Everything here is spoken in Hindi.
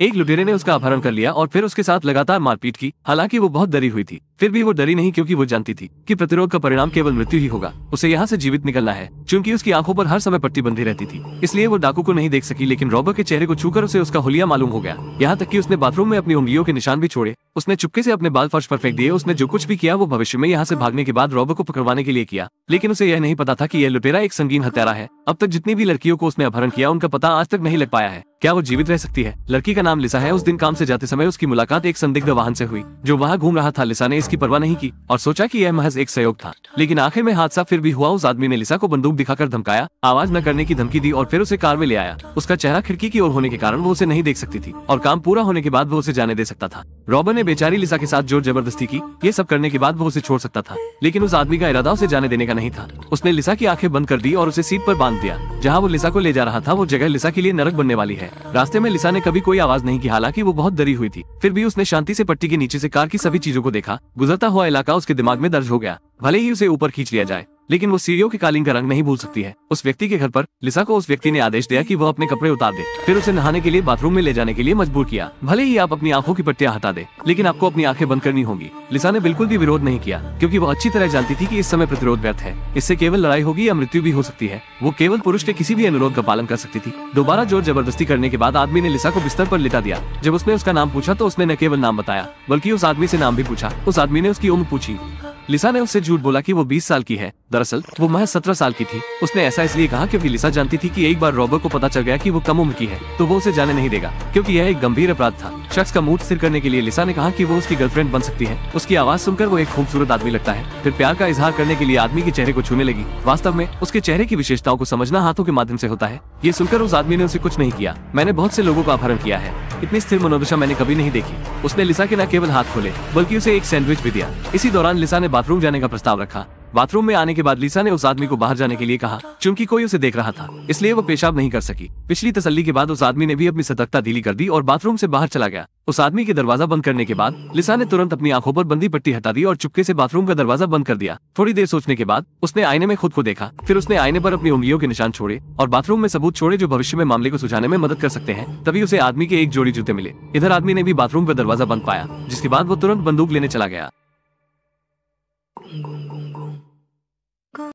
एक लुटेरे ने उसका अपहरण कर लिया और फिर उसके साथ लगातार मारपीट की। हालांकि वो बहुत डरी हुई थी, फिर भी वो डरी नहीं, क्योंकि वो जानती थी कि प्रतिरोध का परिणाम केवल मृत्यु ही होगा। उसे यहाँ से जीवित निकलना है। चूंकि उसकी आंखों पर हर समय पट्टी बंधी रहती थी, इसलिए वो डाकू को नहीं देख सकी, लेकिन रॉबर के चेहरे को छूकर उसे उसका हुलिया मालूम हो गया। यहाँ तक कि उसने बाथरूम में अपनी उंगलियों के निशान भी छोड़े। उसने चुपके से अपने बाल फर्श पर फेंक दिए। उसने जो कुछ भी किया वो भविष्य में यहाँ से भागने के बाद रॉबर को पकड़वाने के लिए किया, लेकिन उसे यह नहीं पता था कि यह लुटेरा एक संगीन हत्यारा है। अब तक जितनी भी लड़कियों को उसने अपहरण किया, उनका पता आज तक नहीं लग पाया है। क्या वो जीवित रह सकती है? लड़की का नाम लिसा है। उस दिन काम से जाते समय उसकी मुलाकात एक संदिग्ध वाहन से हुई जो वहाँ घूम रहा था। लिसा ने इसकी परवाह नहीं की और सोचा कि यह महज एक सहयोग था, लेकिन आखिर में हादसा फिर भी हुआ। उस आदमी ने लिसा को बंदूक दिखाकर धमकाया, आवाज न करने की धमकी दी और फिर उसे कार में ले आया। उसका चेहरा खिड़की की ओर होने के कारण वो उसे नहीं देख सकती थी और काम पूरा होने के बाद वो उसे जाने दे सकता था। रॉबर ने बेचारी लिसा के साथ जोर जबरदस्ती की। ये सब करने के बाद वो उसे छोड़ सकता था, लेकिन उस आदमी का इरादा उसे जाने देने का नहीं था। उसने लिसा की आंखें बंद कर दी और उसे सीट पर बांध दिया। जहाँ वो लिसा को ले जा रहा था, वो जगह लिसा के लिए नरक बनने वाली है। रास्ते में लिसा ने कभी कोई आवाज नहीं की, हालांकि वो बहुत डरी हुई थी। फिर भी उसने शांति से पट्टी के नीचे से कार की सभी चीजों को देखा। गुजरता हुआ इलाका उसके दिमाग में दर्ज हो गया। भले ही उसे ऊपर खींच लिया जाए, लेकिन वो सीढ़ियों के कालीन का रंग नहीं भूल सकती है। उस व्यक्ति के घर पर लिसा को उस व्यक्ति ने आदेश दिया कि वह अपने कपड़े उतार दे, फिर उसे नहाने के लिए बाथरूम में ले जाने के लिए मजबूर किया। भले ही आप अपनी आंखों की पट्टियां हटा दे, लेकिन आपको अपनी आंखें बंद करनी होंगी। लिसा ने बिल्कुल भी विरोध नहीं किया, क्योंकि वो अच्छी तरह जानती थी कि इस समय प्रतिरोध व्यर्थ है। इससे केवल लड़ाई होगी या मृत्यु भी हो सकती है। वो केवल पुरुष के किसी भी अनुरोध का पालन कर सकती थी। दोबारा जोर जबरदस्ती करने के बाद आदमी ने लिसा को बिस्तर पर लिटा दिया। जब उसने उसका नाम पूछा तो उसने न केवल नाम बताया, बल्कि उस आदमी से नाम भी पूछा। उस आदमी ने उसकी उम्र पूछी। लिसा ने उससे झूठ बोला कि वो 20 साल की है। दरअसल वो महज 17 साल की थी। उसने ऐसा इसलिए कहा क्योंकि लिसा जानती थी कि एक बार रॉबर को पता चल गया कि वो कम उम्र की है तो वो उसे जाने नहीं देगा, क्योंकि यह एक गंभीर अपराध था। शख्स का मूड स्थिर करने के लिए लिसा ने कहा कि वो उसकी गर्लफ्रेंड बन सकती है। उसकी आवाज सुनकर वो एक खूबसूरत आदमी लगता है। फिर प्यार का इजहार करने के लिए आदमी के चेहरे को छूने लगी। वास्तव में उसके चेहरे की विशेषताओं को समझना हाथों के माध्यम से होता है। ये सुनकर उस आदमी ने उसे कुछ नहीं किया। मैंने बहुत से लोगों का अपहरण किया है, इतनी स्थिर मनोदशा मैंने कभी नहीं देखी। उसने लिसा के न केवल हाथ खोले, बल्कि उसे एक सैंडविच भी दिया। इसी दौरान लिसा ने बाथरूम जाने का प्रस्ताव रखा। बाथरूम में आने के बाद लिसा ने उस आदमी को बाहर जाने के लिए कहा। चूंकि कोई उसे देख रहा था, इसलिए वो पेशाब नहीं कर सकी। पिछली तसल्ली के बाद उस आदमी ने भी अपनी सतर्कता ढीली कर दी और बाथरूम से बाहर चला गया। उस आदमी के दरवाजा बंद करने के बाद लिसा ने तुरंत अपनी आंखों पर बंदी पट्टी हटा दी और चुपके से बाथरूम का दरवाजा बंद कर दिया। थोड़ी देर सोचने के बाद उसने आईने में खुद को देखा। फिर उसने आईने पर अपनी उंगलियों के निशान छोड़े और बाथरूम में सबूत छोड़े जो भविष्य में मामले को सुलझाने में मदद कर सकते हैं। तभी उसे आदमी के एक जोड़ी जूते मिले। इधर आदमी ने भी बाथरूम का दरवाजा बंद पाया, जिसके बाद वो तुरंत बंदूक लेने चला गया।